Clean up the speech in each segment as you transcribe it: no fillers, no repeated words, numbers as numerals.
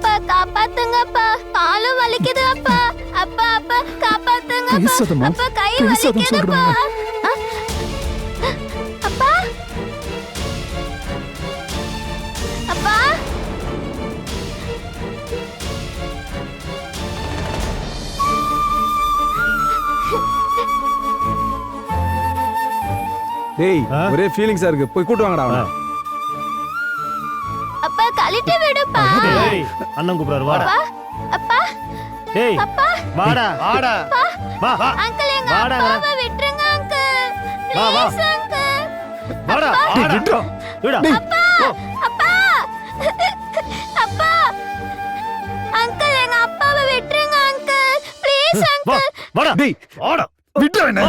அப்பா காப்பாத்துங்கப்பா, காலும் வலிக்குது அப்பா. அப்பா அப்பா காப்பாத்துங்கப்பா. பேசாதம்மா, அப்பா கை பேசாதன்னு வலிக்குதுப்பா. சொல்றேன்ல. அப்பா அப்பா டேய் ஒரே ஃபீலிங்ஸா இருக்கு, போய் கூட்டு வாங்கடா அவனை. அப்பா கழட்டி விடுப்பா. டேய் அண்ணன் கூப்பிடுறாரு வாடா. அப்பா டேய் அப்பா வாடா வாடா வா வா அங்கிள் எங்க வாடா, அப்பாவை விட்டுருங்க அங்கிள். வா, வா. Please uncle. வாடா டேய், விட்றா. விடா அப்பா அப்பா அப்பா அங்கிள் எங்க அப்பாவை விட்டுருங்க அங்கிள். ப்ளீஸ் வா அங்கிள். வாடா டேய், வாடா விட்றா என்ன?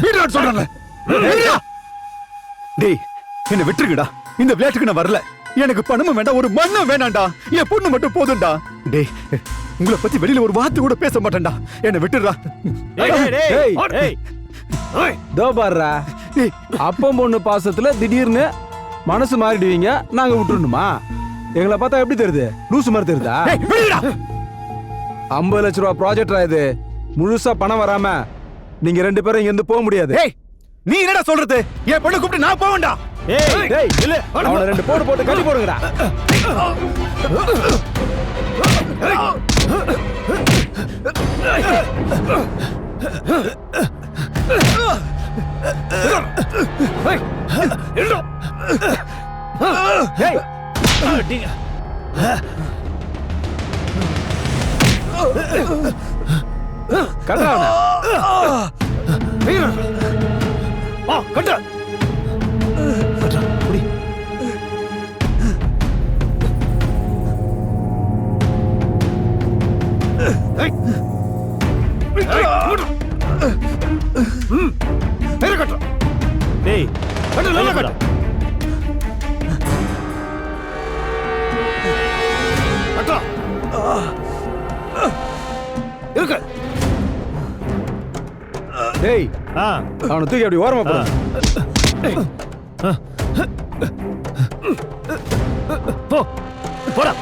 விட்றான்னு சொல்றேன்ல. விட்றா. டேய், என்ன விட்டுருங்கடா. இந்த விளையாட்டுக்கு நான் வரல. எனக்கு பணமும் வேண்டாம், ஒரு மண்ணும் வேணாம்டா. என் பொண்ணு மட்டும் போதும்டா. டேய், உங்களை பத்தி வெளியில ஒரு வார்த்தை கூட பேச மாட்டேன்டா. என்ன விட்டுடுறா. டேய் டேய் டேய், டேய் ஓய் இதோ பாருடா, டேய், அப்பம் பொண்ணு பாசத்துல திடீர்னு மனசு மாறிடுவீங்க, நாங்க விட்டுறணுமா? எங்களை பார்த்தா எப்படி தெரியுது? லூசு மாதிரி தெரியுதா? டேய், விடுடா. 50 லட்ச ரூபா ப்ராஜெக்டா இது. முழுசா பணம் வராம நீங்க 2 பேரும் இங்க இருந்து போக முடியாது. டேய், நீ என்னடா சொல்றது? என் பொண்ணு கூப்பிட்டு நான் போவேன்டா. ஏய் டேய் இல்ல, அவன 2 போட்டு கட்டி போடுங்கடா. டேய், அடிங்க கட்டா அவன. வா கட்டு கட்டு புடி ஏய் வேற கட்டு. டேய் கட்டு, நல்லா கட்டு. கட்டு இருக்கு டேய் ஆ அவனை தூக்கி அப்படி ஓரமா போடு. போ போடா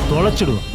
தொலைச்சிடுவோம்